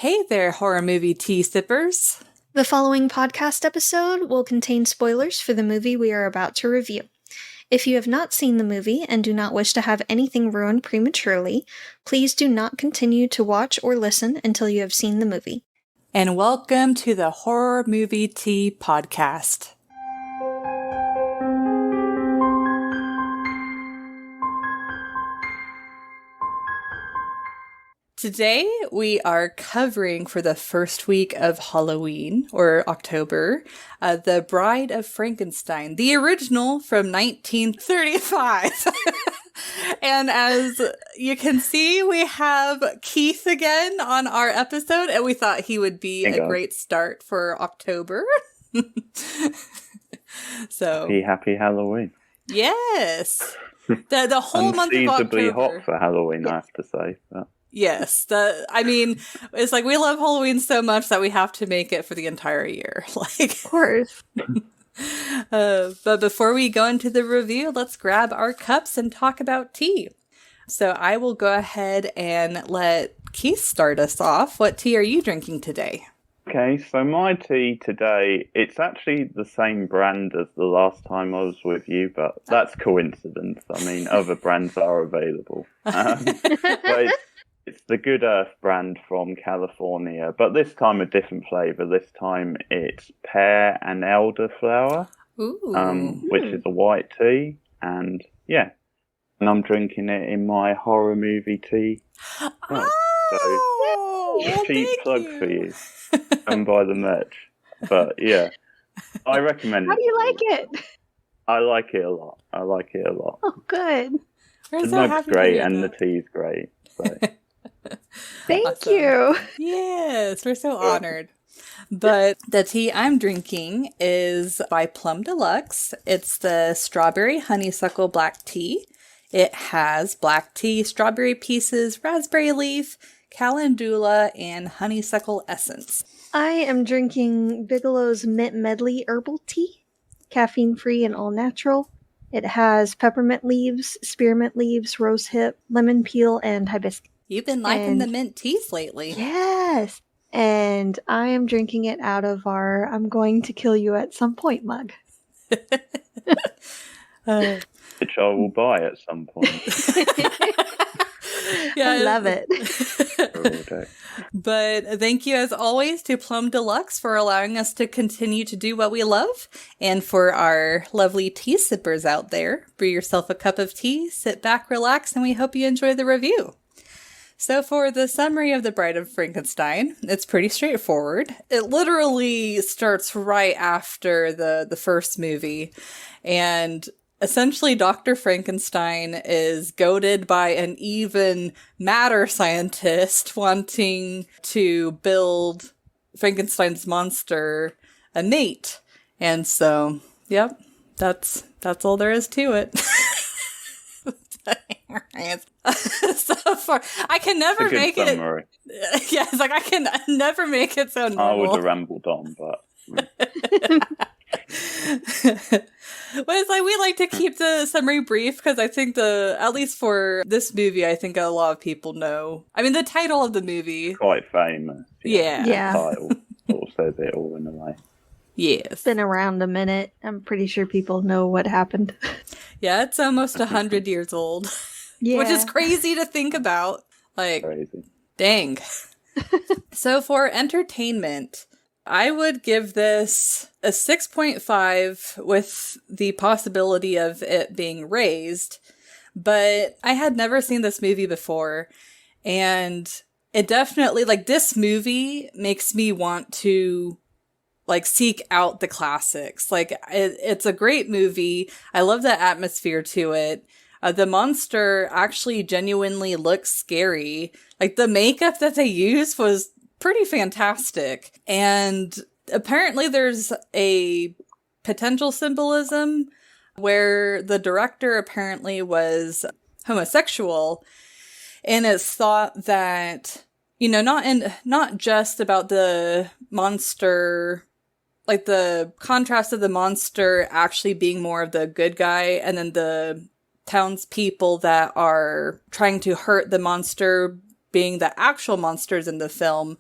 Hey there, horror movie tea sippers. The following podcast episode will contain spoilers for the movie we are about to review. If you have not seen the movie and do not wish to have anything ruined prematurely, please do not continue to watch or listen until you have seen the movie. And welcome to the Horror Movie Tea Podcast. Today, we are covering for the first week of Halloween, or October, The Bride of Frankenstein, the original from 1935. And as you can see, we have Keith again on our episode, and we thought he would be a great start for October. So Happy Halloween. Yes. The whole month of October. Unseasonably hot for Halloween, I have to say. But. Yes, it's like we love Halloween so much that we have to make it for the entire year. Of course. But before we go into the review, let's grab our cups and talk about tea. So I will go ahead and let Keith start us off. What tea are you drinking today? Okay, so my tea today, it's actually the same brand as the last time I was with you, but that's coincidence. I mean, other brands are available. But it's the Good Earth brand from California, but this time a different flavour. This time it's pear and elderflower, which is a white tea, and I'm drinking it in my horror movie tea. So, cheap plug for you. Come buy the merch. But I recommend it. How do you like it? I like it a lot. Oh, good. The mug's great and the tea's great. So. Thank you. Yes, we're so honored. But the tea I'm drinking is by Plum Deluxe. It's the strawberry honeysuckle black tea. It has black tea, strawberry pieces, raspberry leaf, calendula, and honeysuckle essence. I am drinking Bigelow's Mint Medley herbal tea, caffeine-free and all-natural. It has peppermint leaves, spearmint leaves, rosehip, lemon peel, and hibiscus. You've been liking the mint teas lately. Yes. And I am drinking it out of our I'm going to kill you at some point mug. Which I will buy at some point. I love it. But thank you as always to Plum Deluxe for allowing us to continue to do what we love. And for our lovely tea sippers out there, brew yourself a cup of tea, sit back, relax, and we hope you enjoy the review. So for the summary of The Bride of Frankenstein, it's pretty straightforward. It literally starts right after the first movie. And essentially, Dr. Frankenstein is goaded by an even madder scientist wanting to build Frankenstein's monster a mate. And so, that's all there is to it. So far, I can never make summary. it. Yeah, it's like I can never make it so normal. I would have rambled on, but. But it's like we like to keep the summary brief because I think at least for this movie, I think a lot of people know. I mean, the title of the movie. Quite famous. Yeah. The title sort of says it all in a way. Yes. It's been around a minute. I'm pretty sure people know what happened. Yeah, it's almost 100 years old. Yeah. Which is crazy to think about. Like, crazy. Dang. So for entertainment, I would give this a 6.5 with the possibility of it being raised. But I had never seen this movie before. And it definitely, this movie makes me want to seek out the classics. It's a great movie. I love the atmosphere to it. The monster actually genuinely looks scary. The makeup that they used was pretty fantastic. And apparently there's a potential symbolism where the director apparently was homosexual. And it's thought that, not just about the monster, the contrast of the monster actually being more of the good guy and then the townspeople that are trying to hurt the monster being the actual monsters in the film.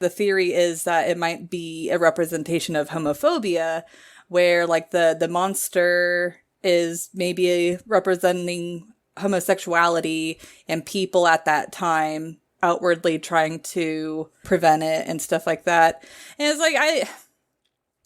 The theory is that it might be a representation of homophobia, where like the monster is maybe representing homosexuality and people at that time outwardly trying to prevent it and stuff like that. And it's like,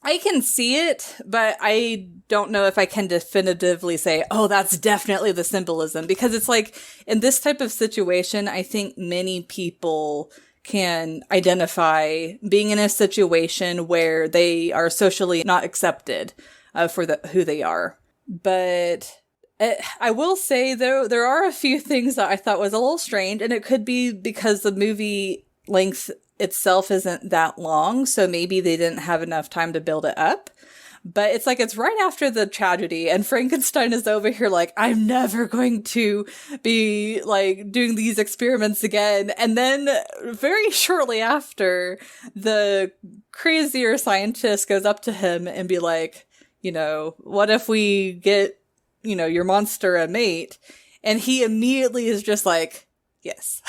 I can see it, but I don't know if I can definitively say, oh, that's definitely the symbolism. Because it's like, in this type of situation, I think many people can identify being in a situation where they are socially not accepted for who they are. But I will say, though, there are a few things that I thought was a little strange, and it could be because the movie length itself isn't that long, so maybe they didn't have enough time to build it up. But it's like, it's right after the tragedy, and Frankenstein is over here like, I'm never going to be like doing these experiments again. And then very shortly after, the crazier scientist goes up to him and be like, you know, what if we get, you know, your monster a mate? And he immediately is just like, yes.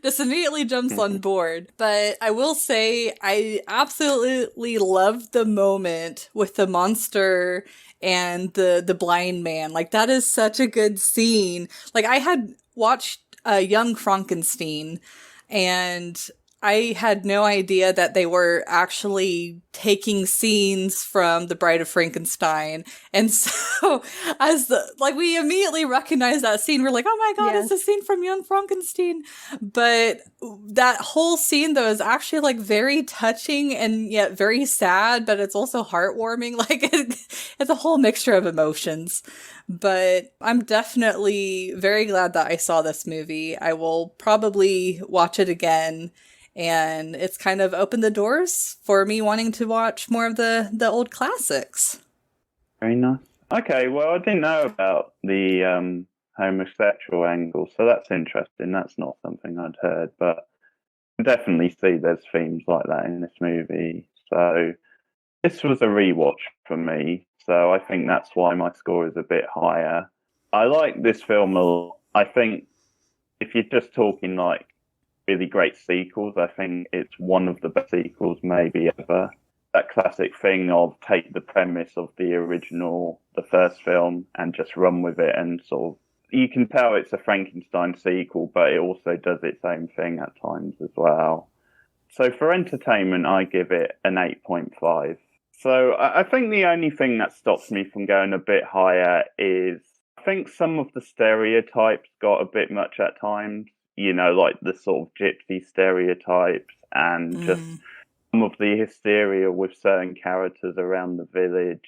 Just immediately jumps on board. But I will say, I absolutely loved the moment with the monster and the blind man. Like, that is such a good scene. Like, I had watched Young Frankenstein, and I had no idea that they were actually taking scenes from The Bride of Frankenstein. And so we immediately recognized that scene. We're like, oh my God, It's a scene from Young Frankenstein. But that whole scene, though, is actually like very touching and yet very sad, but it's also heartwarming. Like, it's a whole mixture of emotions. But I'm definitely very glad that I saw this movie. I will probably watch it again. And it's kind of opened the doors for me wanting to watch more of the old classics. Very nice. Okay, well, I didn't know about the homosexual angle, so that's interesting. That's not something I'd heard, but I definitely see there's themes like that in this movie. So this was a rewatch for me, so I think that's why my score is a bit higher. I like this film a lot. I think if you're just talking like really great sequels, I think it's one of the best sequels maybe ever. That classic thing of take the premise of the original, the first film, and just run with it, and sort of, you can tell it's a Frankenstein sequel, but it also does its own thing at times as well. So for entertainment, I give it an 8.5. So I think the only thing that stops me from going a bit higher is I think some of the stereotypes got a bit much at times. You know, like the sort of gypsy stereotypes and just some of the hysteria with certain characters around the village.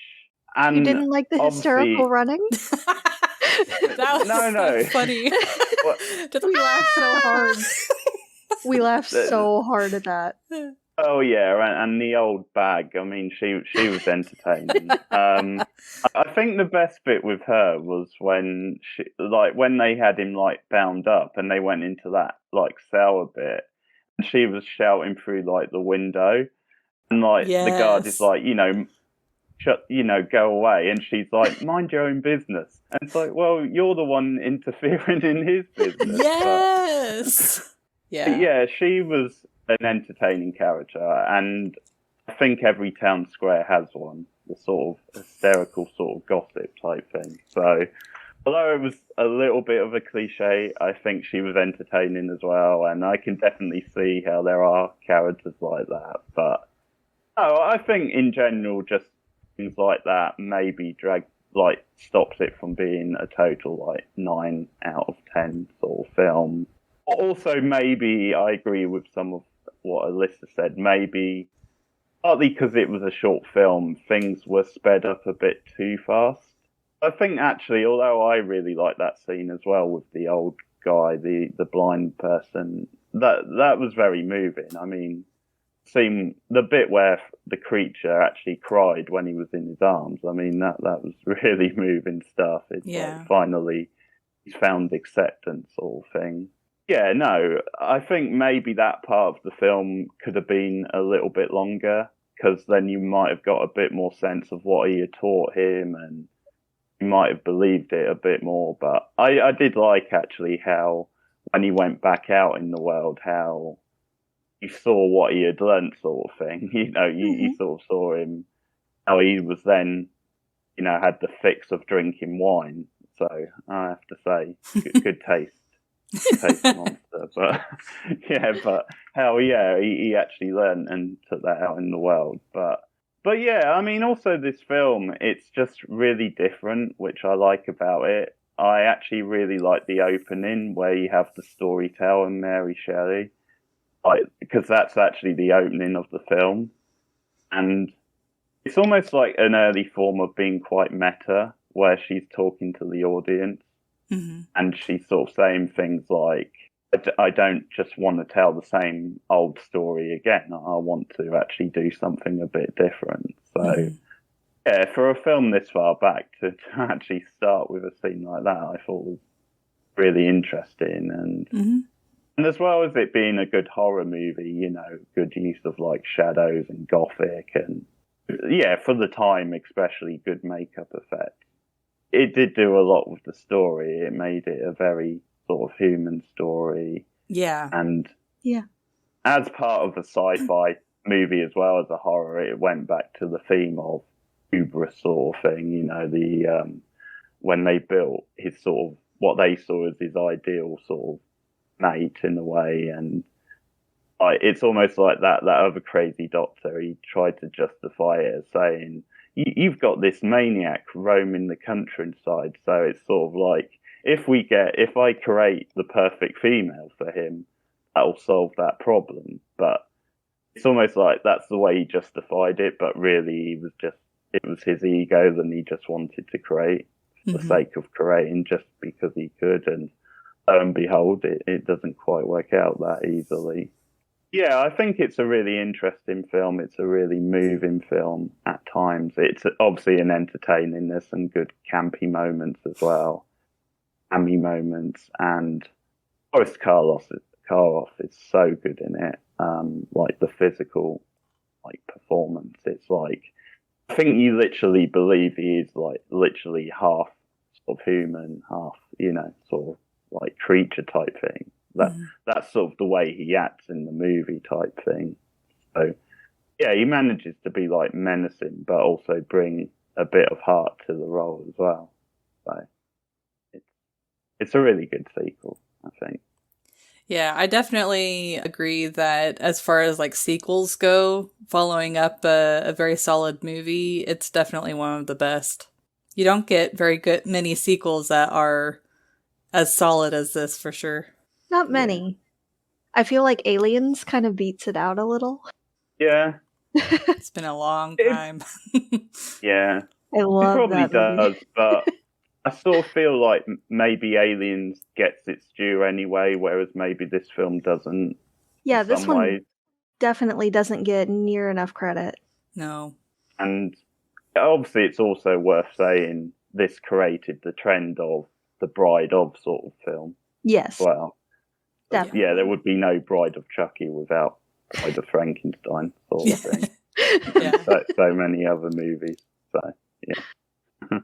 And you didn't like the hysterical running? That was so funny. We laughed so hard. We laughed so hard at that. Oh yeah, and the old bag. I mean, she was entertaining. I think the best bit with her was when when they had him like bound up and they went into that like cell a bit, and she was shouting through like the window, and like the guard is like, go away, and she's like, mind your own business, and it's like, well, you're the one interfering in his business. Yes. Yeah, she was an entertaining character, and I think every town square has one, the sort of hysterical sort of gossip type thing. So although it was a little bit of a cliche, I think she was entertaining as well, and I can definitely see how there are characters like that. But I think in general, just things like that maybe stops it from being a total like 9 out of 10 sort of film. Also, maybe I agree with some of what Alyssa said. Maybe partly because it was a short film, things were sped up a bit too fast. I think actually, although I really like that scene as well with the old guy, the blind person, that was very moving. I mean, the bit where the creature actually cried when he was in his arms. I mean, that was really moving stuff. It's like finally he's found acceptance, sort of thing. Yeah, no, I think maybe that part of the film could have been a little bit longer, because then you might have got a bit more sense of what he had taught him, and you might have believed it a bit more. But I did like actually how when he went back out in the world, how you saw what he had learnt, sort of thing. You sort of saw him, how he was then, had the fix of drinking wine. So I have to say, good taste. Taste monster. But but how, he actually learned and took that out in the world. But yeah, I mean, also this film, it's just really different, which I like about it. I actually really like the opening where you have the storyteller and Mary Shelley, because that's actually the opening of the film. And it's almost like an early form of being quite meta, where she's talking to the audience. Mm-hmm. And she's sort of saying things like, I don't just want to tell the same old story again. I want to actually do something a bit different. So, yeah, for a film this far back to actually start with a scene like that, I thought was really interesting. And as well as it being a good horror movie, good use of like shadows and gothic, and for the time, especially good makeup effects. It did do a lot with the story. It made it a very sort of human story. Yeah. And yeah, as part of a sci-fi movie as well as a horror, it went back to the theme of hubris sort of thing. When they built his sort of, what they saw as his ideal sort of mate in a way. And it's almost like that other crazy doctor. He tried to justify it as saying, you've got this maniac roaming the countryside, so it's sort of like, if I create the perfect female for him, that'll solve that problem. But it's almost like that's the way he justified it, but really it was his ego that he just wanted to create for the sake of creating, just because he could, and lo and behold, it doesn't quite work out that easily. Yeah, I think it's a really interesting film. It's a really moving film at times. It's obviously an entertaining. There's some good campy moments as well, hammy moments, and Boris Karloff is so good in it. Like the physical, like performance. It's like, I think you literally believe he is like literally half sort of human, half sort of like creature type thing. That's sort of the way he acts in the movie type thing. So, yeah, he manages to be like menacing, but also bring a bit of heart to the role as well. So, it's a really good sequel, I think. Yeah, I definitely agree that as far as like sequels go, following up a very solid movie, it's definitely one of the best. You don't get many sequels that are as solid as this, for sure. Not many. I feel like Aliens kind of beats it out a little. Yeah. It's been a long time. Yeah. I love that movie. It probably does, but I sort of feel like maybe Aliens gets its due anyway, whereas maybe this film doesn't. Yeah, this one definitely doesn't get near enough credit. No. And obviously it's also worth saying this created the trend of the Bride of sort of film. Yes. Well. Definitely. Yeah, there would be no Bride of Chucky without Bride of Frankenstein sort of thing. So many other movies. So, yeah.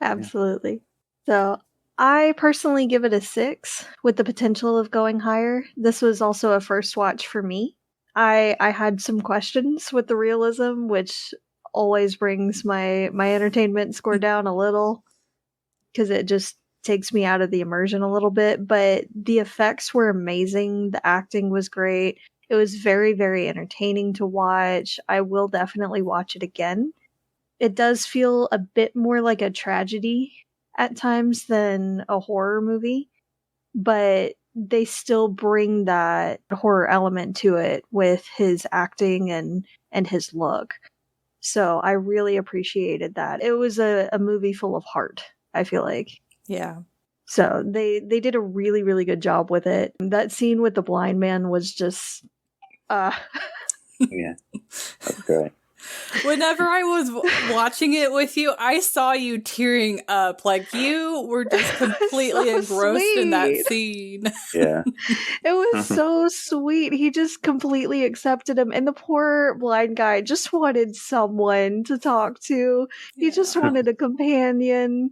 Absolutely. So, I personally give it a 6 with the potential of going higher. This was also a first watch for me. I had some questions with the realism, which always brings my entertainment score down a little, because it just takes me out of the immersion a little bit, but the effects were amazing. The acting was great. It was very, very entertaining to watch. I will definitely watch it again. It does feel a bit more like a tragedy at times than a horror movie, but they still bring that horror element to it with his acting and his look. So I really appreciated that. It was a movie full of heart, I feel like. Yeah. So they did a really, really good job with it. That scene with the blind man was just Yeah, that's great. Whenever I was watching it with you, I saw you tearing up. Like, you were just completely so engrossed in that sweet. scene. Yeah. It was so sweet. He just completely accepted him. And the poor blind guy just wanted someone to talk to. He just wanted a companion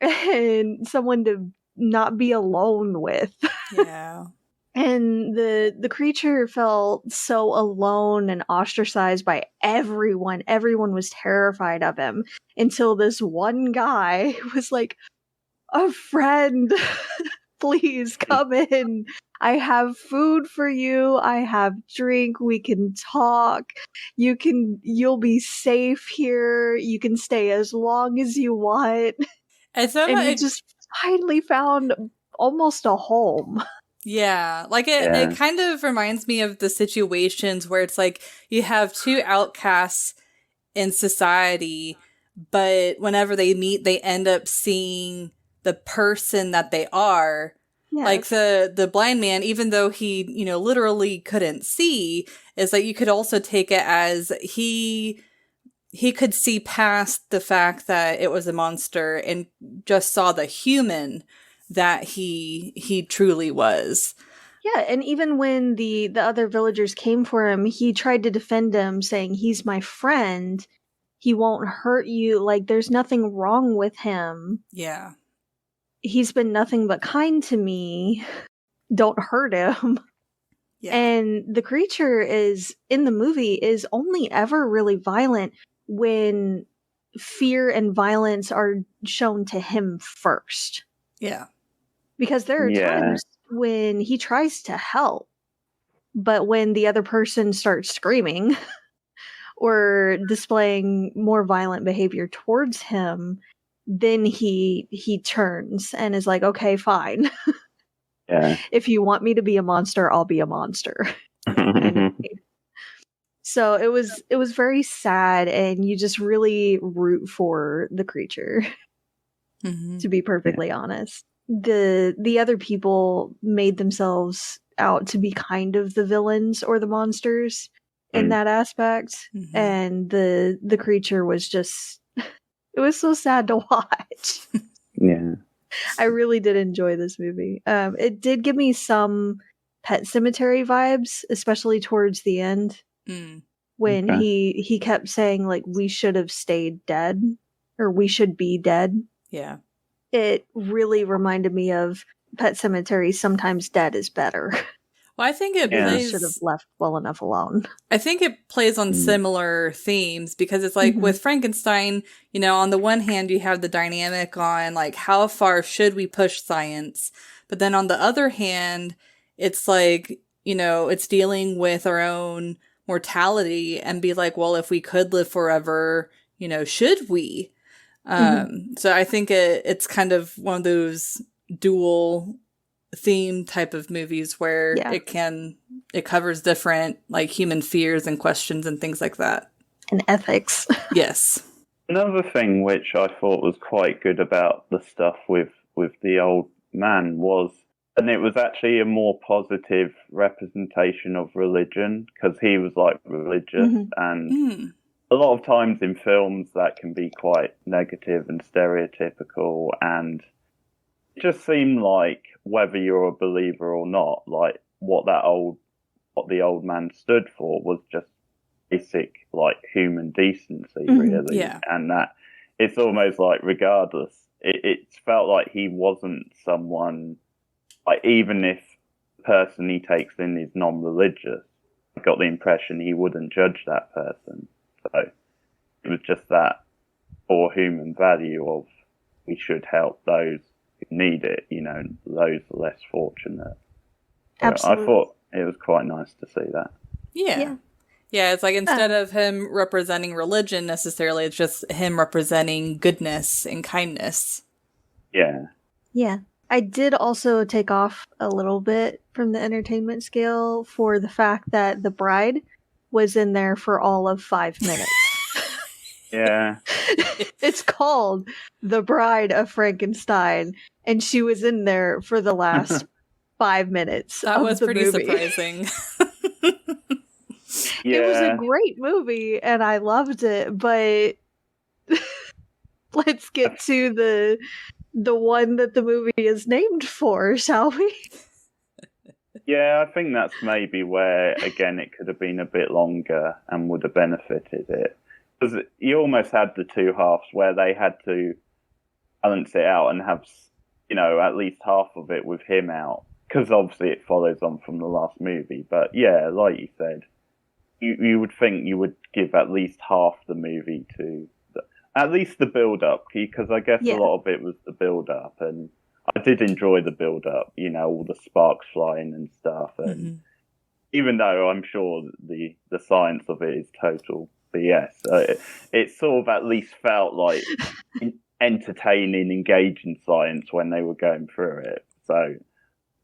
and someone to not be alone with. Yeah. And the creature felt so alone and ostracized by everyone. Everyone was terrified of him until this one guy was like, "A friend, please come in. I have food for you. I have drink. We can talk. You'll be safe here. You can stay as long as you want." And so And he just finally found almost a home. Yeah, like it kind of reminds me of the situations where it's like you have two outcasts in society, but whenever they meet, they end up seeing the person that they are. Yes. Like the blind man, even though he, literally couldn't see, is like you could also take it as he could see past the fact that it was a monster and just saw the human that he truly was. Yeah, and even when the other villagers came for him, he tried to defend him, saying, "He's my friend. He won't hurt you. Like, there's nothing wrong with him. Yeah. He's been nothing but kind to me. Don't hurt him." Yeah. And the creature in the movie is only ever really violent when fear and violence are shown to him first. Yeah. Because there are times when he tries to help, but when the other person starts screaming or displaying more violent behavior towards him, then he turns and is like, "Okay, fine. Yeah. If you want me to be a monster, I'll be a monster." So it was very sad, and you just really root for the creature. To be perfectly honest. The other people made themselves out to be kind of the villains or the monsters in that aspect. And the creature was just it was so sad to watch. Yeah. I really did enjoy this movie. It did give me some Pet Cemetery vibes, especially towards the end. When he kept saying, like, "We should have stayed dead," or "We should be dead." Yeah. It really reminded me of Pet Cemetery. Sometimes dead is better. Well, I think it plays. Should have left well enough alone. I think it plays on similar themes because it's like with Frankenstein, on the one hand, you have the dynamic on like how far should we push science, but then on the other hand, it's like it's dealing with our own mortality and be like, well, if we could live forever, should we? So I think it's kind of one of those dual theme type of movies where it covers different like human fears and questions and things like that. And ethics. Yes. Another thing which I thought was quite good about the stuff with the old man was, and it was actually a more positive representation of religion, because he was like religious and a lot of times in films that can be quite negative and stereotypical, and it just seemed like whether you're a believer or not, like what the old man stood for was just basic like human decency, really. Yeah. And that it's almost like regardless, it felt like he wasn't someone, like even if the person he takes in is non-religious, I got the impression he wouldn't judge that person. So it was just that core human value of we should help those who need it, those less fortunate. Absolutely. I thought it was quite nice to see that. Yeah. Yeah, it's like instead of him representing religion necessarily, it's just him representing goodness and kindness. Yeah. Yeah. I did also take off a little bit from the entertainment scale for the fact that the bride was in there for all of 5 minutes. Yeah. It's called The Bride of Frankenstein, and she was in there for the last 5 minutes. That was pretty movie. Surprising. It was a great movie, and I loved it, but let's get to the one that the movie is named for, shall we? Yeah, I think that's maybe where, again, it could have been a bit longer and would have benefited it. Because you almost had the two halves where they had to balance it out and have at least half of it with him out, because obviously it follows on from the last movie. But yeah, like you said, you would think you would give at least half the movie to at least the build up, because I guess a lot of it was the build up, and I did enjoy the build up. All the sparks flying and stuff, and even though I'm sure the science of it is total BS, it sort of at least felt like entertaining, engaging science when they were going through it. So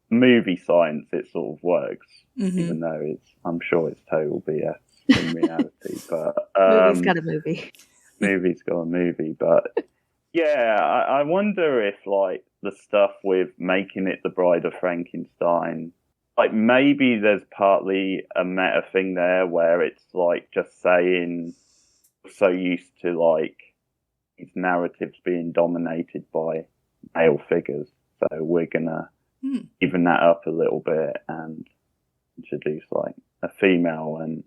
movie science, it sort of works, even though I'm sure it's total BS in reality. But movie's got a movie. Movie's got a movie, but yeah, I wonder if like the stuff with making it the Bride of Frankenstein, like maybe there's partly a meta thing there where it's like just saying so used to like these narratives being dominated by male figures, so we're gonna even that up a little bit and introduce like a female and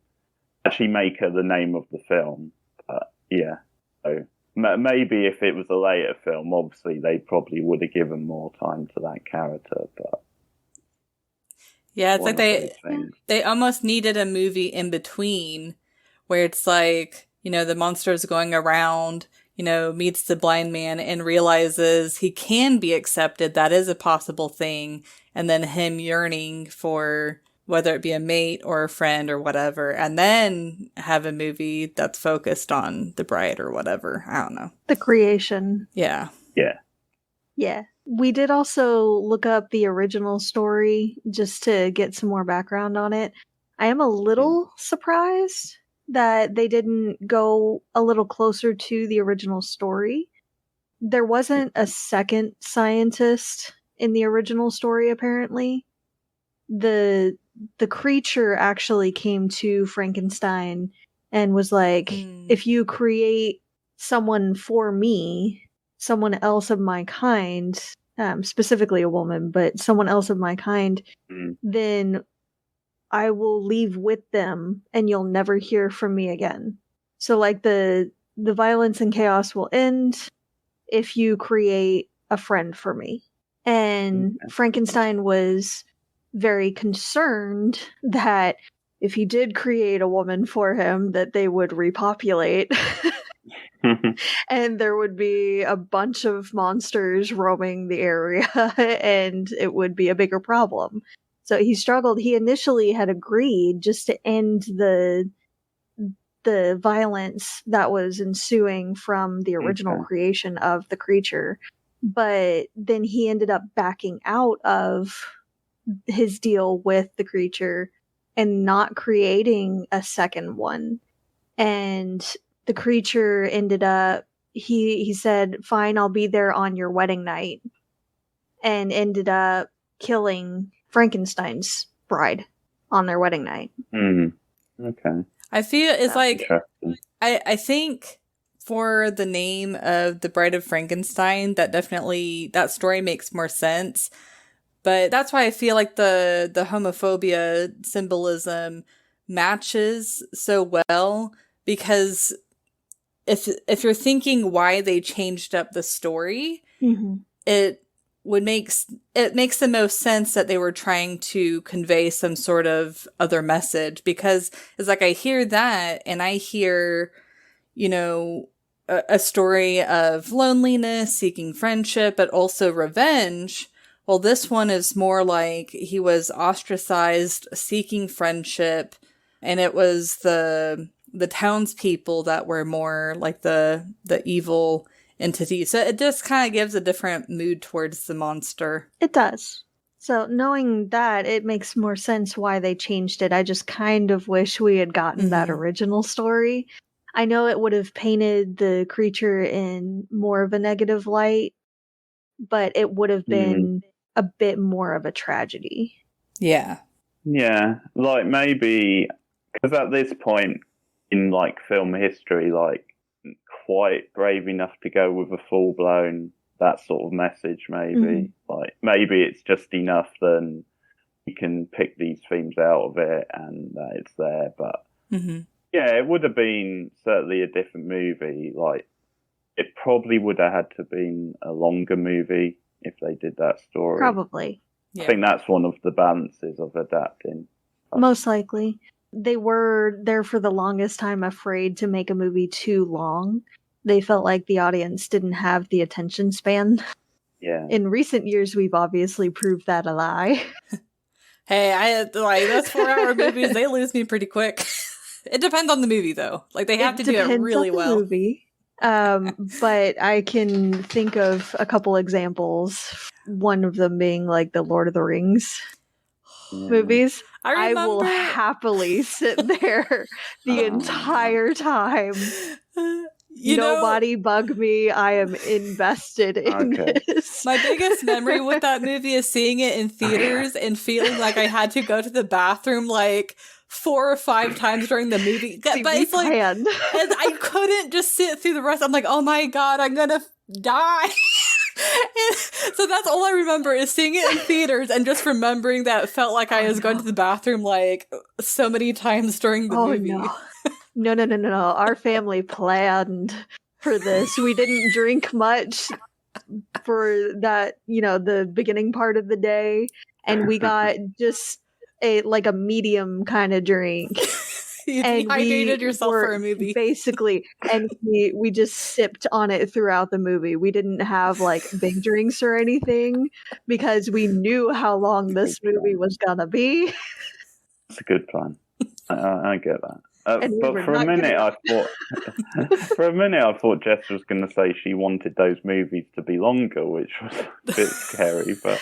actually make her the name of the film. But yeah, so maybe if it was a later film, obviously they probably would have given more time to that character. But yeah, it's like they almost needed a movie in between where it's like, the monster's going around, meets the blind man and realizes he can be accepted. That is a possible thing. And then him yearning for whether it be a mate or a friend or whatever, and then have a movie that's focused on the bride or whatever. I don't know. The creation. Yeah. Yeah. Yeah. We did also look up the original story just to get some more background on it. I am a little surprised that they didn't go a little closer to the original story. There wasn't a second scientist in the original story, apparently. The creature actually came to Frankenstein and was like, if you create someone for me, someone else of my kind, specifically a woman, but someone else of my kind, then I will leave with them and you'll never hear from me again. So like the violence and chaos will end if you create a friend for me. And Frankenstein was very concerned that if he did create a woman for him, that they would repopulate. And there would be a bunch of monsters roaming the area and it would be a bigger problem. So he struggled. He initially had agreed just to end the violence that was ensuing from the original creation of the creature. But then he ended up backing out of his deal with the creature and not creating a second one. And the creature ended up, he said, fine, I'll be there on your wedding night, and ended up killing Frankenstein's bride on their wedding night. Okay. I feel it's like, I think for the name of the Bride of Frankenstein, that story makes more sense. But that's why I feel like the homophobia symbolism matches so well, because if you're thinking why they changed up the story, it makes the most sense that they were trying to convey some sort of other message, because it's like I hear that and I hear, a story of loneliness, seeking friendship, but also revenge. Well, this one is more like he was ostracized, seeking friendship, and it was the townspeople that were more like the evil entity. So it just kind of gives a different mood towards the monster. It does. So knowing that, it makes more sense why they changed it. I just kind of wish we had gotten that original story. I know it would have painted the creature in more of a negative light, but it would have been a bit more of a tragedy. Yeah. Yeah, like maybe, because at this point in like film history, like quite brave enough to go with a full-blown that sort of message, maybe. Like maybe it's just enough then you can pick these themes out of it and it's there. But yeah, it would have been certainly a different movie. Like it probably would have had to been a longer movie if they did that story. Probably. I think that's one of the balances of adapting. Most likely. They were there for the longest time afraid to make a movie too long. They felt like the audience didn't have the attention span. Yeah. In recent years, we've obviously proved that a lie. Hey, those 4-hour movies, they lose me pretty quick. It depends on the movie, though. Like, they have to do it really well. Movie. But I can think of a couple examples. One of them being like the Lord of the Rings movies. I will happily sit there the entire time. Nobody bug me. I am invested in this. My biggest memory with that movie is seeing it in theaters and feeling like I had to go to the bathroom like 4 or 5 times during the movie. But it's like, and I couldn't just sit through the rest. I'm like, oh my God, I'm gonna die. So that's all I remember is seeing it in theaters and just remembering that it felt like I was going to the bathroom like so many times during the movie. No. Our family planned for this. We didn't drink much for that, the beginning part of the day. And we got just a medium kind of drink. You dehydrated yourself for a movie. Basically. And we just sipped on it throughout the movie. We didn't have big drinks or anything because we knew how long this movie was gonna be. It's a good plan. I get that. But for a minute, I thought Jess was going to say she wanted those movies to be longer, which was a bit scary. But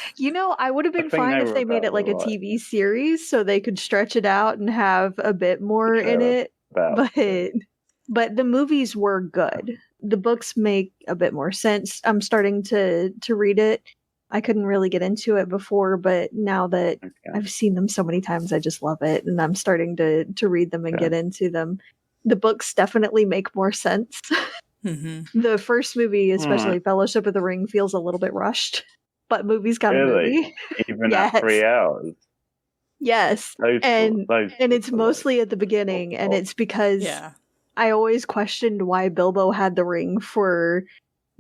I would have been fine if they made it like a TV series, so they could stretch it out and have a bit more in it. But the movies were good. The books make a bit more sense. I'm starting to read it. I couldn't really get into it before, but now that I've seen them so many times, I just love it. And I'm starting to read them and get into them. The books definitely make more sense. Mm-hmm. The first movie, especially Fellowship of the Ring, feels a little bit rushed. But movies got a movie. Even at 3 hours? Yes. And it's mostly at the beginning. And it's because I always questioned why Bilbo had the ring for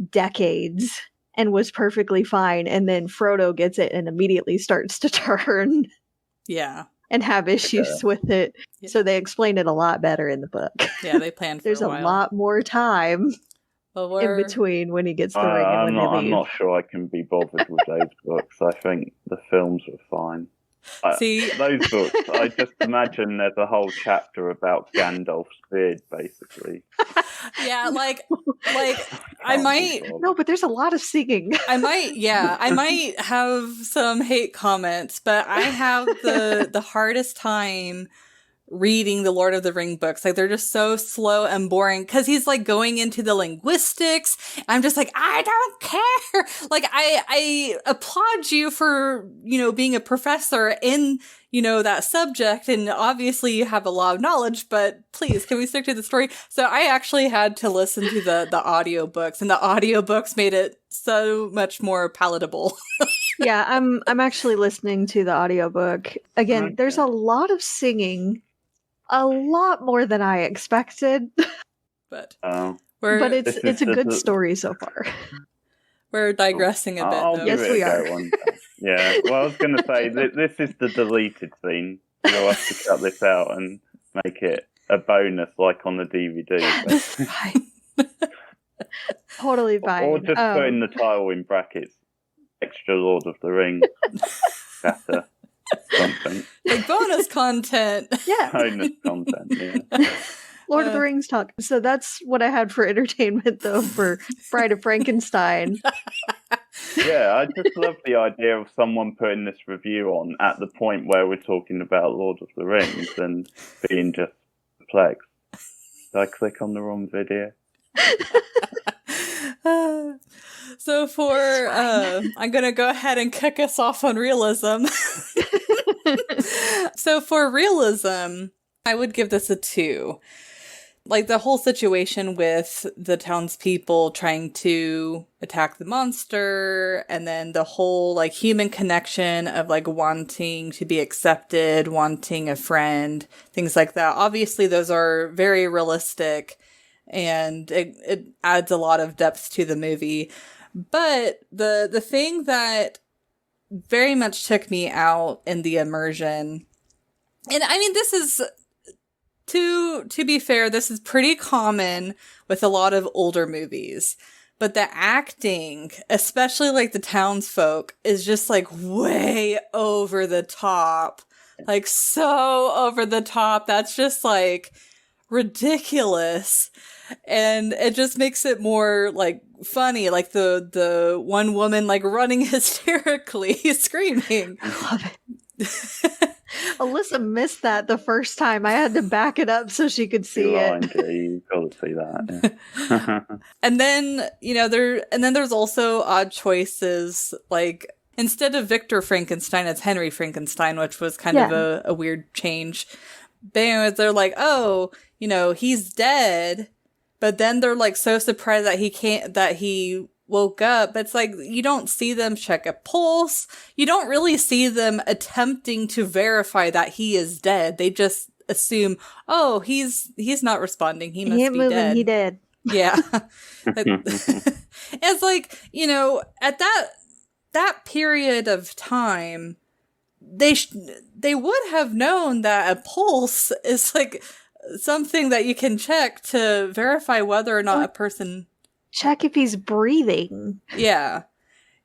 decades. And was perfectly fine, and then Frodo gets it and immediately starts to turn. Yeah. And have issues with it. Yeah. So they explain it a lot better in the book. Yeah, they planned for There's a lot more time in between when he gets the ring and when they leave. I'm not sure I can be bothered with those books. I think the films were fine. See, those books, I just imagine there's a whole chapter about Gandalf's beard, basically. Yeah, like I might. No, but there's a lot of singing. I might have some hate comments, but I have the hardest time reading the Lord of the Ring books. Like, they're just so slow and boring because he's like going into the linguistics. I'm just like, I don't care. Like, I applaud you for, being a professor in, that subject. And obviously you have a lot of knowledge, but please, can we stick to the story? So I actually had to listen to the audiobooks, and the audiobooks made it so much more palatable. Yeah, I'm actually listening to the audiobook. Again, there's a lot of singing. A lot more than I expected, but it's a good story so far. We're digressing a bit. I'll though. Give yes, it we a are. Go one day. Yeah. Well, I was going to say this is the deleted scene. You'll have to cut this out and make it a bonus, like on the DVD. Fine. Totally fine. Or just put in the title in brackets: "Extra Lord of the Rings." Better. Something. Like bonus content. Yeah. Bonus content, yeah. Lord of the Rings talk. So that's what I had for entertainment, though, for Bride of Frankenstein. Yeah, I just love the idea of someone putting this review on at the point where we're talking about Lord of the Rings and being just perplexed. Did I click on the wrong video? So I'm going to go ahead and kick us off on realism. So for realism, I would give this a 2. Like, the whole situation with the townspeople trying to attack the monster, and then the whole, human connection of, wanting to be accepted, wanting a friend, things like that. Obviously, those are very realistic, and it adds a lot of depth to the movie. But the thing that very much took me out in the immersion, and I mean, this is, to be fair, this is pretty common with a lot of older movies. But the acting, especially like the townsfolk, is just like way over the top. Like so over the top. That's just like ridiculous. And it just makes it more like funny. Like the one woman like running hysterically, screaming. I love it. Alyssa missed that the first time. I had to back it up so she could see it. You got to see that. Yeah. And then, there's also odd choices, like instead of Victor Frankenstein, it's Henry Frankenstein, which was kind of a weird change. But anyways, they're like, oh, he's dead. But then they're like so surprised that he woke up. It's like, you don't see them check a pulse. You don't really see them attempting to verify that he is dead. They just assume, oh, he's not responding. He must be dead. He dead. Yeah. It's like, at that period of time, they would have known that a pulse is like something that you can check to verify whether or not a person... Check if he's breathing. Yeah.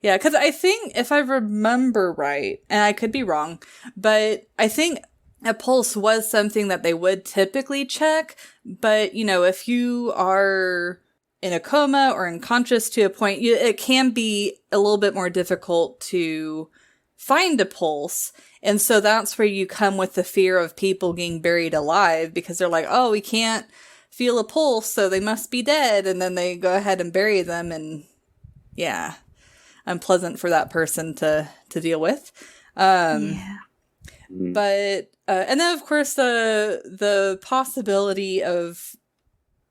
Yeah, because I think, if I remember right, and I could be wrong, but I think a pulse was something that they would typically check. But, if you are in a coma or unconscious to a point, it can be a little bit more difficult to find a pulse. And so that's where you come with the fear of people getting buried alive, because they're like, oh, we can't feel a pulse, so they must be dead. And then they go ahead and bury them. And yeah, unpleasant for that person to deal with. But, and then of course the possibility of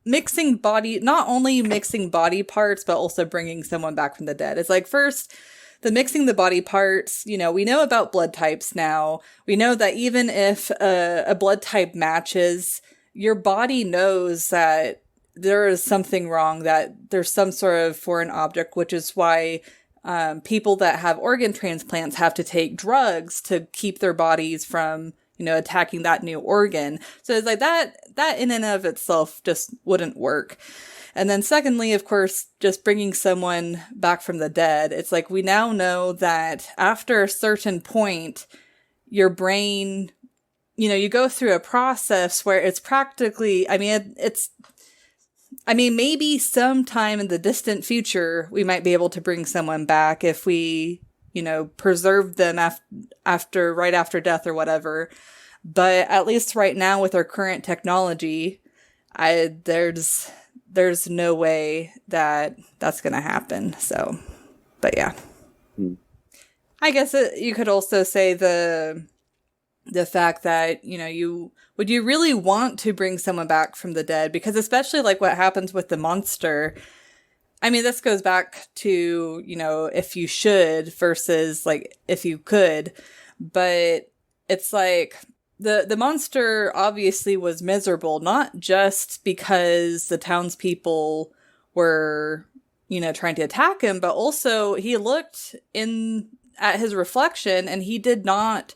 not only mixing body parts, but also bringing someone back from the dead. It's like, first, the mixing the body parts, we know about blood types now. We know that even if a blood type matches, your body knows that there is something wrong, that there's some sort of foreign object, which is why people that have organ transplants have to take drugs to keep their bodies from, attacking that new organ. So it's like that in and of itself just wouldn't work. And then secondly, of course, just bringing someone back from the dead. It's like, we now know that after a certain point, your brain, you go through a process where it's practically, maybe sometime in the distant future, we might be able to bring someone back if we, preserve them right after death or whatever. But at least right now with our current technology, there's no way that that's going to happen. So, but yeah. I guess you could also say the fact that, would you really want to bring someone back from the dead? Because especially like what happens with the monster, this goes back to, if you should versus like if you could, but it's like the monster obviously was miserable, not just because the townspeople were, trying to attack him, but also he looked at his reflection and he did not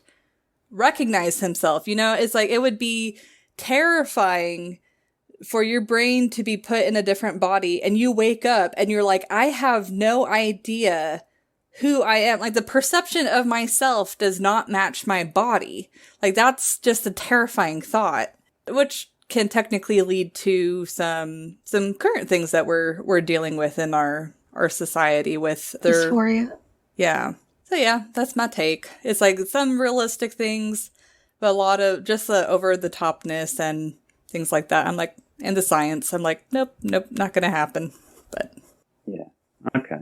recognize himself. It's like, it would be terrifying for your brain to be put in a different body and you wake up and you're like, I have no idea who I am. Like, the perception of myself does not match my body. Like, that's just a terrifying thought, which can technically lead to some current things that we're dealing with in our society with their dysphoria. Yeah. So yeah, that's my take. It's like some realistic things, but a lot of just the over the topness and things like that. I'm like, and the science, I'm like, nope, not gonna happen. But yeah, okay.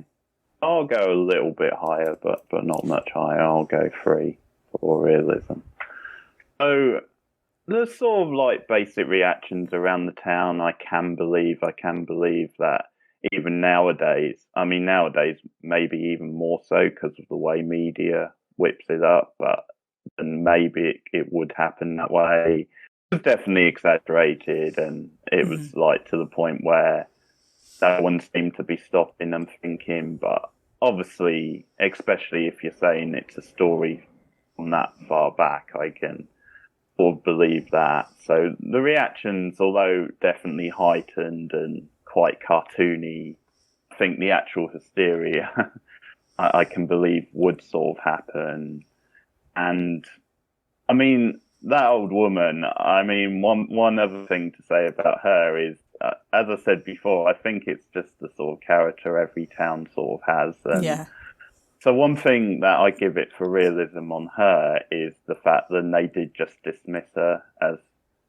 I'll go a little bit higher, but not much higher. I'll go 3 for realism. So the sort of like basic reactions around the town, I can believe that even nowadays, maybe even more so because of the way media whips it up, but then maybe it would happen that way. It was definitely exaggerated, and it was like to the point where no one seemed to be stopping them thinking. But obviously, especially if you're saying it's a story from that far back, I can sort of believe that. So the reactions, although definitely heightened and quite cartoony, I think the actual hysteria I can believe would sort of happen. And I mean, that old woman, I mean, one other thing to say about her is, as I said before, I think it's just the sort of character every town sort of has. Yeah. So one thing that I give it for realism on her is the fact that they did just dismiss her as,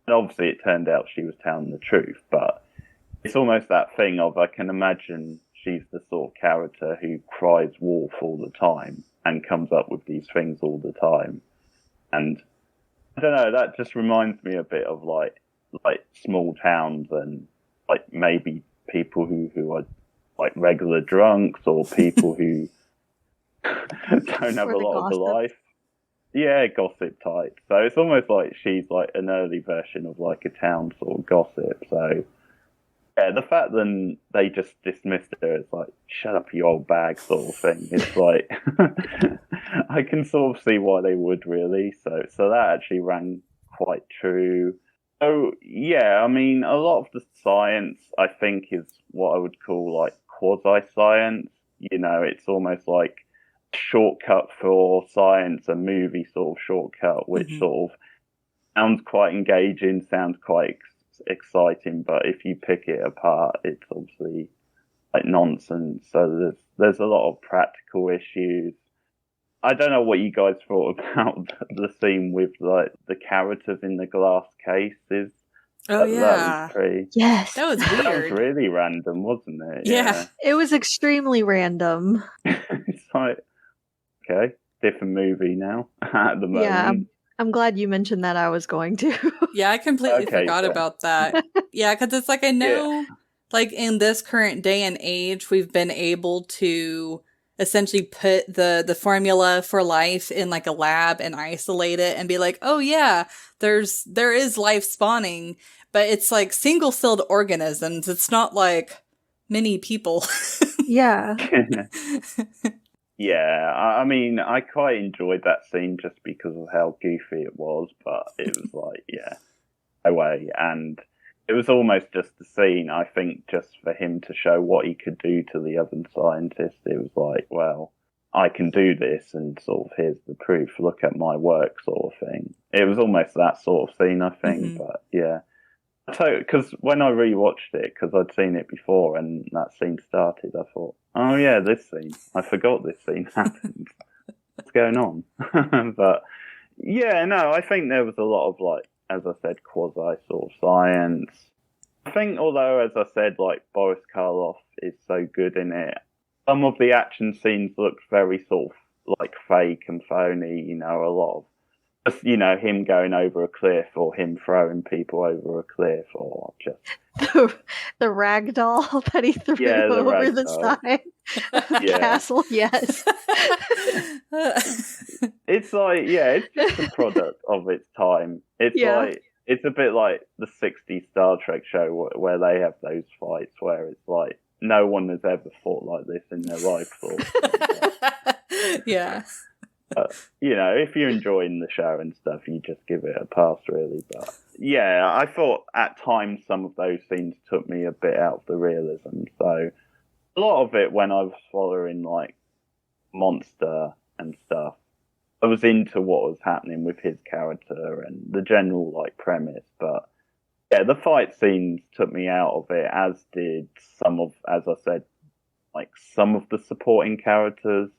and obviously it turned out she was telling the truth, but it's almost that thing of, I can imagine she's the sort of character who cries wolf all the time and comes up with these things all the time. And I don't know, that just reminds me a bit of like small towns and like maybe people who are like regular drunks or people who don't have a lot of life. Yeah, gossip type. So it's almost like she's like an early version of like a town sort of gossip. So yeah, the fact that they just dismissed her as like, shut up, you old bag sort of thing. It's like, I can sort of see why they would really. So that actually rang quite true. So yeah, I mean, a lot of the science I think is what I would call like quasi-science. You know, it's almost like a shortcut for science, a movie sort of shortcut, which sort of sounds quite engaging, sounds quite exciting, but if you pick it apart, it's obviously like nonsense. So there's a lot of practical issues. I don't know what you guys thought about the scene with like the characters in the glass cases. Oh yeah, that was pretty. Yes, that was weird. That was really random, wasn't it? Yeah. It was extremely random. It's like, okay, different movie now at the moment. Yeah, I'm glad you mentioned that. I was going to. Yeah, I completely forgot about that. Yeah, because it's like, I know, like in this current day and age, we've been able to essentially put the formula for life in like a lab and isolate it and be like, oh yeah, there is life spawning, but it's like single-celled organisms. It's not like many people. Yeah. Yeah, I mean, I quite enjoyed that scene just because of how goofy it was, but it was like, yeah, no way. And it was almost just a scene, I think, just for him to show what he could do to the other scientists. It was like, well, I can do this, and sort of here's the proof, look at my work sort of thing. It was almost that sort of scene, I think, but yeah. So, because when I rewatched it, because I'd seen it before and that scene started, I thought, oh yeah, this scene. I forgot this scene happened. What's going on? But yeah, no, I think there was a lot of like, as I said, quasi sort of science. I think, although, as I said, like Boris Karloff is so good in it, some of the action scenes looked very sort of like fake and phony. You know, a lot of, you know, him going over a cliff or him throwing people over a cliff or just the rag doll that he threw over the side of the castle. Yes. It's like, yeah, it's just a product of its time. It's like, it's a bit like the 60s Star Trek show where they have those fights where it's like, no one has ever fought like this in their life. Yeah. You know, if you're enjoying the show and stuff, you just give it a pass, really. But yeah, I thought at times some of those scenes took me a bit out of the realism. So a lot of it, when I was following like Monster and stuff, I was into what was happening with his character and the general like premise. But yeah, the fight scenes took me out of it, as did some of, as I said, like some of the supporting characters.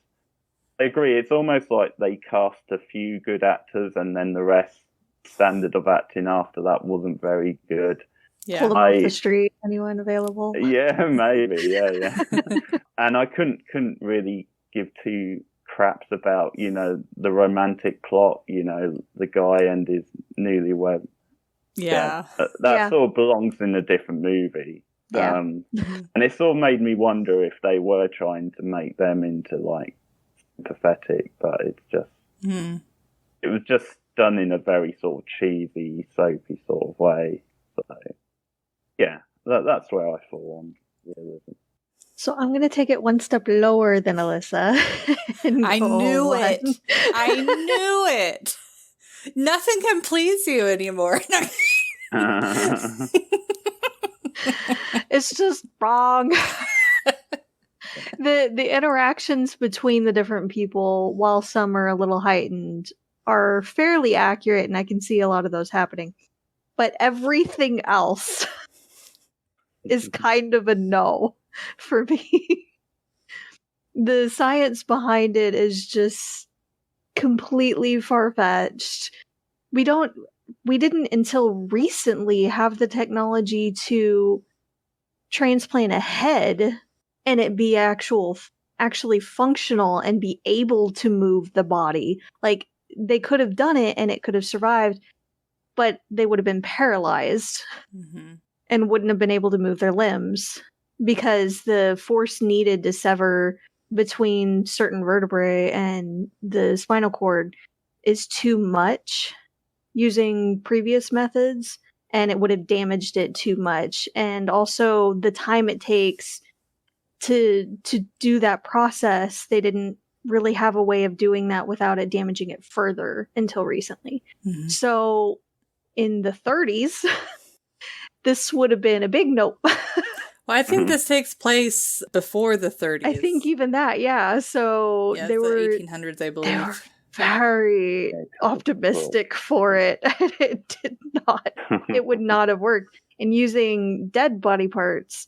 I agree. It's almost like they cast a few good actors and then the rest, standard of acting after that wasn't very good. Yeah. Pull them off the street. Anyone available? Yeah, maybe. Yeah. And I couldn't really give two craps about, you know, the romantic plot, you know, the guy and his newlywed. Yeah. That sort of belongs in a different movie. Yeah. And it sort of made me wonder if they were trying to make them into like pathetic, but it's just it was just done in a very sort of cheesy, soapy sort of way. So yeah, that's where I fall on realism. So I'm going to take it one step lower than Alyssa. and I go knew one. it. I knew it. Nothing can please you anymore. It's just wrong. The interactions between the different people, while some are a little heightened, are fairly accurate, and I can see a lot of those happening. But everything else is kind of a no for me. The science behind it is just completely far-fetched. We didn't until recently have the technology to transplant a head and it be actually functional and be able to move the body. Like, they could have done it and it could have survived, but they would have been paralyzed and wouldn't have been able to move their limbs because the force needed to sever between certain vertebrae and the spinal cord is too much using previous methods, and it would have damaged it too much. And also the time it takes to do that process, they didn't really have a way of doing that without it damaging it further until recently. So in the 30s, this would have been a big nope. Well, I think this takes place before the 30s. I think even that, yeah. So yeah, they the were 1800s, I believe. They were very optimistic for it, and it did not. It would not have worked. And using dead body parts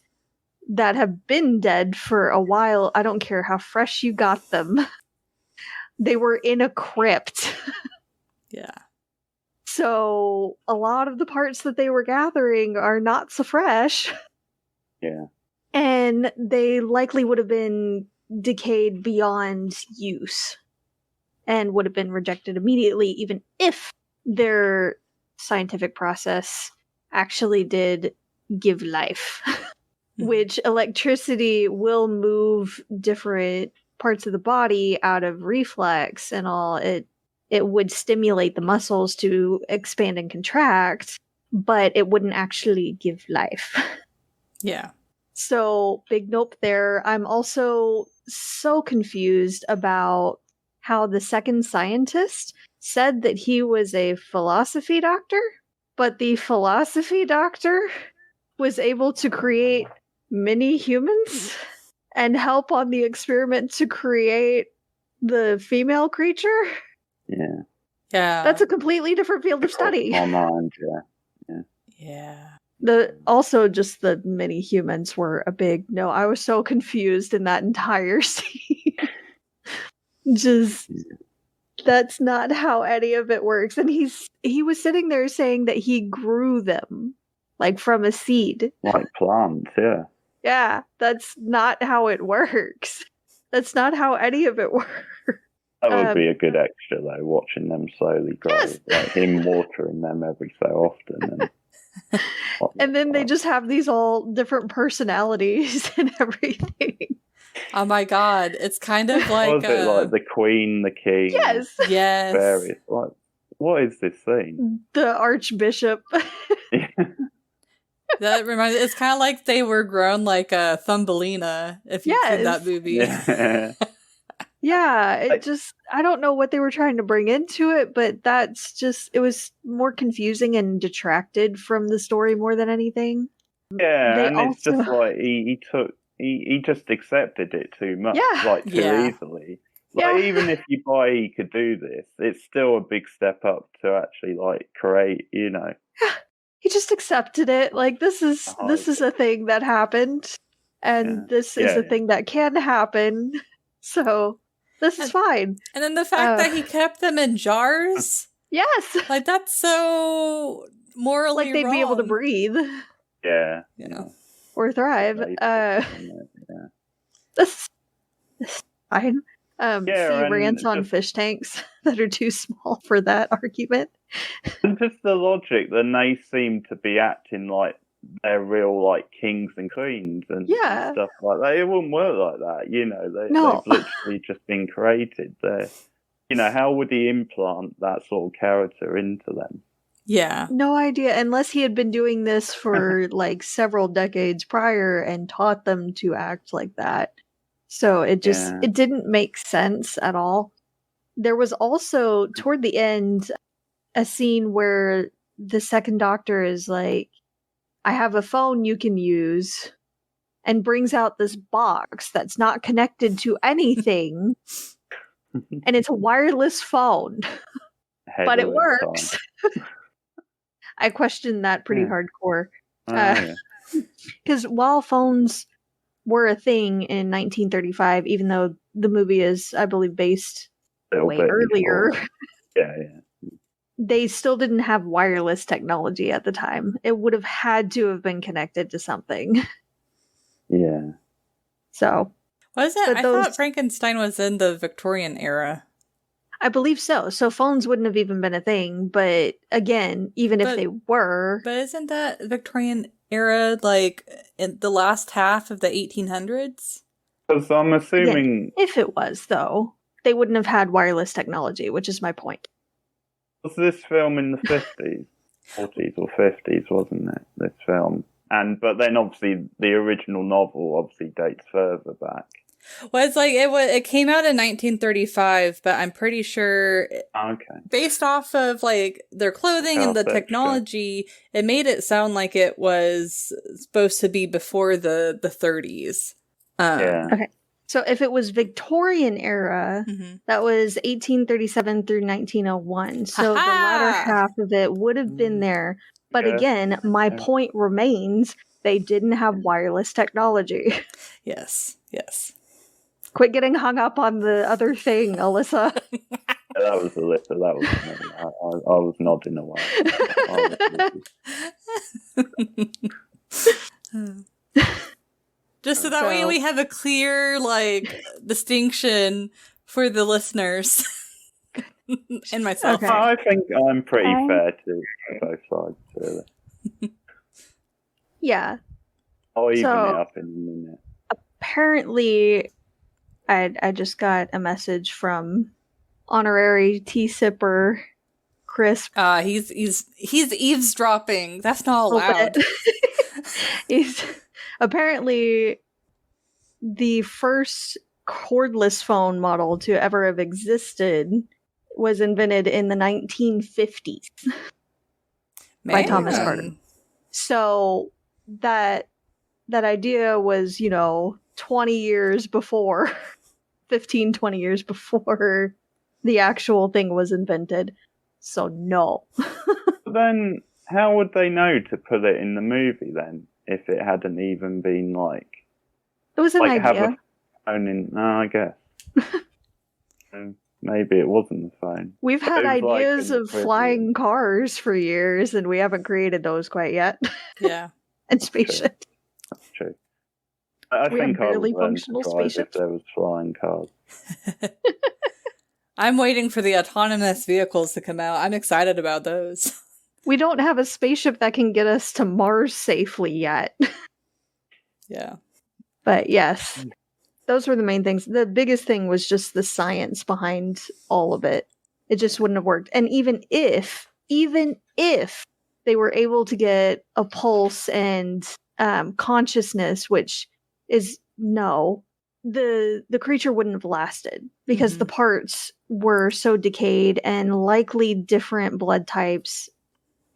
that have been dead for a while, I don't care how fresh you got them, they were in a crypt. Yeah. So a lot of the parts that they were gathering are not so fresh. Yeah. And they likely would have been decayed beyond use and would have been rejected immediately, even if their scientific process actually did give life. Which electricity will move different parts of the body out of reflex and all. It would stimulate the muscles to expand and contract, but it wouldn't actually give life. Yeah. So, big nope there. I'm also so confused about how the second scientist said that he was a philosophy doctor, but the philosophy doctor was able to create mini humans and help on the experiment to create the female creature. Yeah. Yeah. That's a completely different field of study. My mind, yeah. Yeah. Also just the mini humans were a big no. I was so confused in that entire scene. Just that's not how any of it works. And he was sitting there saying that he grew them like from a seed. Like plants, yeah. Yeah, that's not how it works. That's not how any of it works. That would be a good extra, though, watching them slowly grow. Yes. Like him watering them every so often. And then they just have these all different personalities and everything. Oh my god, it's kind of like was it like the queen, the king? Yes. Yes. Various. Like, what is this thing? The archbishop. That reminds me, it's kind of like they were grown like a Thumbelina, if you've seen that movie. Yeah. Yeah, I don't know what they were trying to bring into it, but it was more confusing and detracted from the story more than anything. Yeah, it's just like he just accepted it too much, easily. Like, even if you buy he could do this, it's still a big step up to actually like create, He just accepted it. Like, this is a thing that happened, and this is a thing that can happen. So this is fine. And then the fact that he kept them in jars. Yes. Like, that's so morally like they'd wrong. be able to breathe. Yeah. Or thrive. This is fine. He rants on fish tanks that are too small for that argument. And just the logic, then they seem to be acting like they're real, like, kings and queens and stuff like that. It wouldn't work like that, They've literally just been created there. How would he implant that sort of character into them? Yeah. No idea, unless he had been doing this for like several decades prior and taught them to act like that. So it didn't make sense at all. There was also, toward the end, a scene where the second Doctor is like, I have a phone you can use, and brings out this box that's not connected to anything, and it's a wireless phone, but it works. I questioned that pretty hardcore. Because while phones were a thing in 1935, even though the movie is, I believe, based way earlier, they still didn't have wireless technology at the time. It would have had to have been connected to something. Yeah. So. Was it? I thought Frankenstein was in the Victorian era. I believe so. So phones wouldn't have even been a thing. But again, even if they were. But isn't that Victorian era like in the last half of the 1800s? Because I'm assuming... Again, if it was, though, they wouldn't have had wireless technology, which is my point. Was this film in the 50s? 40s or 50s, wasn't it? This film. But then obviously the original novel obviously dates further back. Well, it's like it came out in 1935, but I'm pretty sure based off of like their clothing and the technology, it made it sound like it was supposed to be before the 30s. Okay. So if it was Victorian era, that was 1837 through 1901. So the latter half of it would have been there. But again, my point remains, they didn't have wireless technology. Yes. Quit getting hung up on the other thing, Alyssa. That was Alyssa. That was me. I was nodding away. Just so that way we have a clear, like, distinction for the listeners. And myself. Okay. I think I'm pretty fair to both sides, really. Yeah. I'll even it up in a minute. Apparently, I just got a message from honorary tea sipper Chris. He's eavesdropping. That's not allowed. He's apparently the first cordless phone model to ever have existed was invented in the 1950s by Thomas Carter. So that idea was, 20 years before, 15, 20 years before the actual thing was invented. So no. Then how would they know to put it in the movie then, if it hadn't even been like... It was an idea. Have a phone in... I guess. Maybe it wasn't the phone. We've had ideas of flying cars for years, and we haven't created those quite yet. Yeah. And spaceships. That's true. I think I would learn to drive if there was flying cars. I'm waiting for the autonomous vehicles to come out. I'm excited about those. We don't have a spaceship that can get us to Mars safely yet. Yeah. But yes, those were the main things. The biggest thing was just the science behind all of it. It just wouldn't have worked. And even if they were able to get a pulse and consciousness, which is no, the creature wouldn't have lasted because the parts were so decayed and likely different blood types,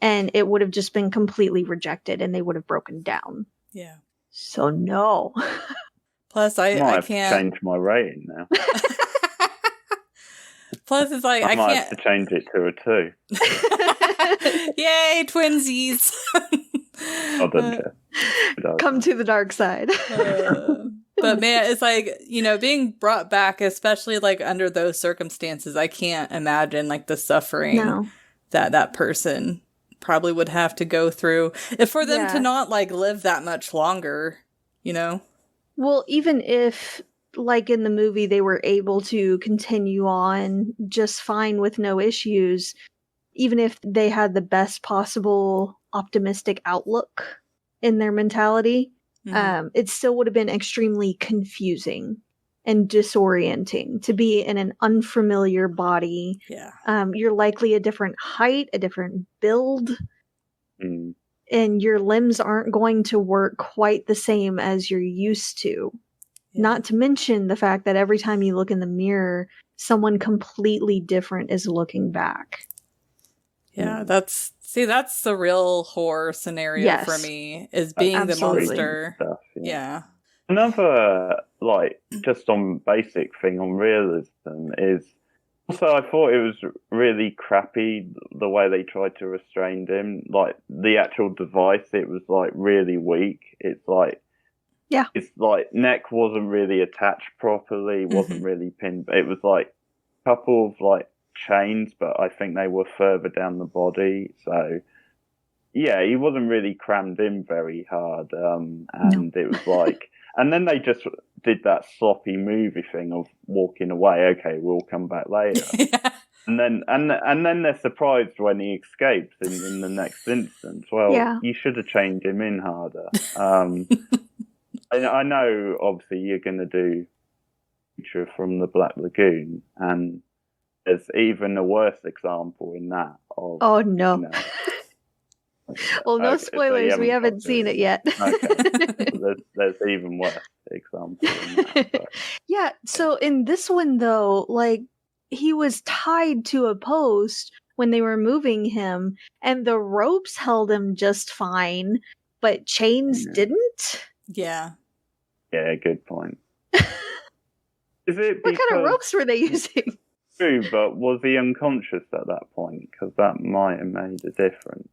and it would have just been completely rejected and they would have broken down. Yeah. So no. Plus, I have can't to change my rating now. Plus, it's like I can't have to change it to a 2. Yay, twinsies! Come to the dark side. But man, it's like, being brought back, especially like under those circumstances, I can't imagine like the suffering that person probably would have to go through for them to not like live that much longer, Well, even if, like in the movie, they were able to continue on just fine with no issues, even if they had the best possible optimistic outlook in their mentality, it still would have been extremely confusing and disorienting to be in an unfamiliar body. Yeah. You're likely a different height, a different build, Mm. and your limbs aren't going to work quite the same as you're used to. Yeah. Not to mention the fact that every time you look in the mirror, someone completely different is looking back. Yeah, that's the real horror scenario Yes. for me, is being Absolutely. the monster. Stuff, Yeah. Another, like, just on basic thing on realism is also I thought it was really crappy the way they tried to restrain him. Like, the actual device, it was, like, really weak. It's like, Yeah. It's like neck wasn't really attached properly, wasn't really pinned. It was like a couple of like chains, but I think they were further down the body. So yeah, he wasn't really crammed in very hard. And it was like, and then they just did that sloppy movie thing of walking away. Okay, we'll come back later. Yeah. And then they're surprised when he escapes in the next instance. Well, Yeah. you should have chained him in harder. I know, obviously, you're going to do Creature from the Black Lagoon, and there's even a worse example in that. Oh, no. You know, Well, no okay, so spoilers. We haven't got seen to- it yet. Okay. There's even worse example in that. But, Yeah, so in this one, though, like, he was tied to a post when they were moving him, and the ropes held him just fine, but chains Yeah. didn't? Yeah. yeah, good point. Is it What kind of because- ropes were they using? True, but was he unconscious at that point? Because that might have made a difference.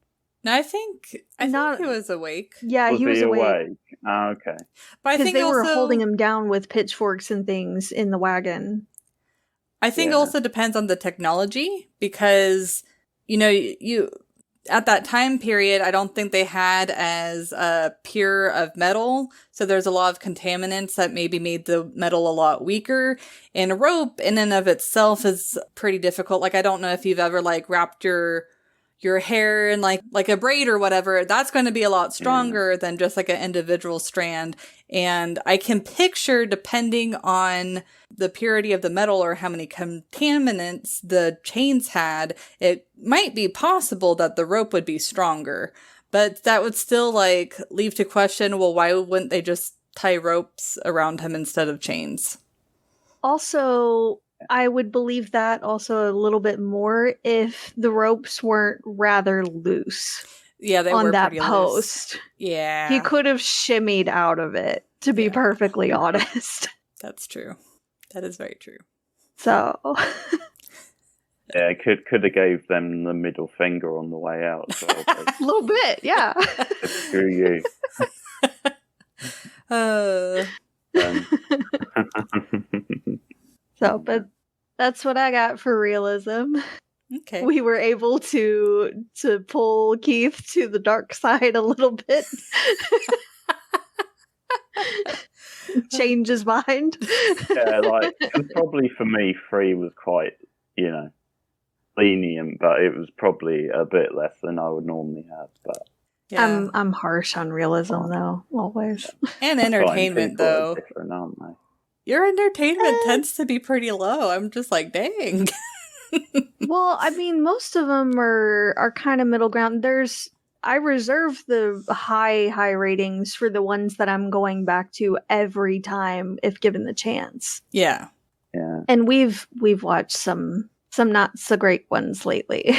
No, I think Not- he was awake. Yeah, he was awake. Ah, okay. But I Because think they were also, holding him down with pitchforks and things in the wagon. I think Yeah. also depends on the technology, because you at that time period, I don't think they had as pure of metal, so there's a lot of contaminants that maybe made the metal a lot weaker. And rope in and of itself is pretty difficult. Like, I don't know if you've ever like wrapped your hair in like a braid or whatever. That's going to be a lot stronger than just like an individual strand. And I can picture, depending on the purity of the metal or how many contaminants the chains had, it might be possible that the rope would be stronger. But that would still like leave to question, well, why wouldn't they just tie ropes around him instead of chains? Also, I would believe that also a little bit more if the ropes weren't rather loose Yeah, they on were that pretty loose. post. Yeah, He could have shimmied out of it, to be Yeah. perfectly honest. that's true. That is very true. So, Yeah, could have gave them the middle finger on the way out. So a little bit, yeah. screw you. Um, So, but that's what I got for realism. Okay. We were able to pull Keith to the dark side a little bit. Change his mind. yeah, like, 'cause probably for me, 3 was quite, lenient, but it was probably a bit less than I would normally have. But Yeah. I'm harsh on realism though, always. And fine, entertainment, people are though. different, aren't they? Your entertainment tends to be pretty low. I'm just like, dang. Well, I mean, most of them are kind of middle ground. I reserve the high ratings for the ones that I'm going back to every time if given the chance. Yeah. Yeah. And we've watched some not so great ones lately.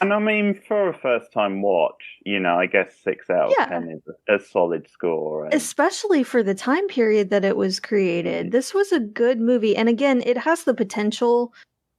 And I mean, for a first time watch, I guess 6 out of Yeah. 10 is a solid score. And Especially for the time period that it was created. This was a good movie. And again, it has the potential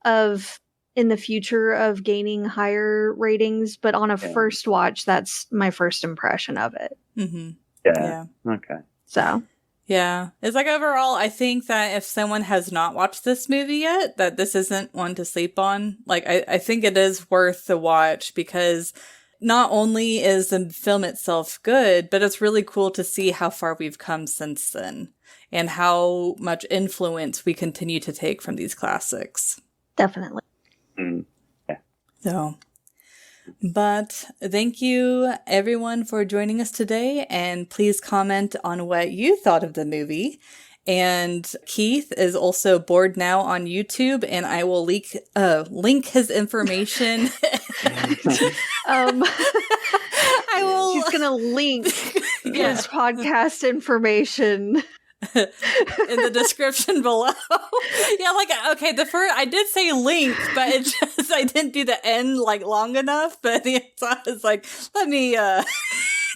of in the future of gaining higher ratings, but on a Yeah. first watch, that's my first impression of it. Mm-hmm. yeah. Yeah. Okay. So, Yeah. It's like overall, I think that if someone has not watched this movie yet, that this isn't one to sleep on. Like, I think it is worth the watch, because not only is the film itself good, but it's really cool to see how far we've come since then and how much influence we continue to take from these classics. definitely. Mm. So, but thank you everyone for joining us today, and please comment on what you thought of the movie. And Keith is also bored now on YouTube, and I will link his information. I will. She's gonna link his podcast information in the description below. Yeah, like, okay, I did say link, but it just, I didn't do the end like long enough, but I was like, let me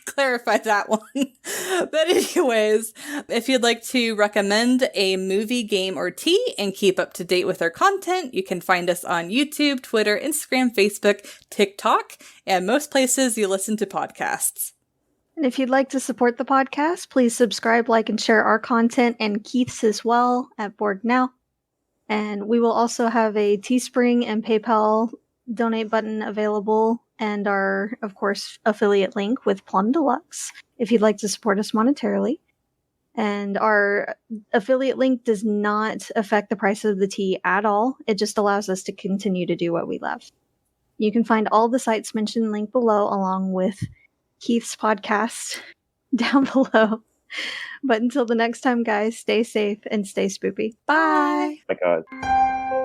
clarify that one. But anyways, if you'd like to recommend a movie, game, or tea and keep up to date with our content, you can find us on YouTube, Twitter, Instagram, Facebook, TikTok, and most places you listen to podcasts. And if you'd like to support the podcast, please subscribe, like, and share our content and Keith's as well at Board Now. And we will also have a Teespring and PayPal donate button available, and our, of course, affiliate link with Plum Deluxe if you'd like to support us monetarily. And our affiliate link does not affect the price of the tea at all. It just allows us to continue to do what we love. You can find all the sites mentioned linked below, along with Keith's podcast down below. But until the next time, guys, stay safe and stay spoopy. Bye! Bye, guys.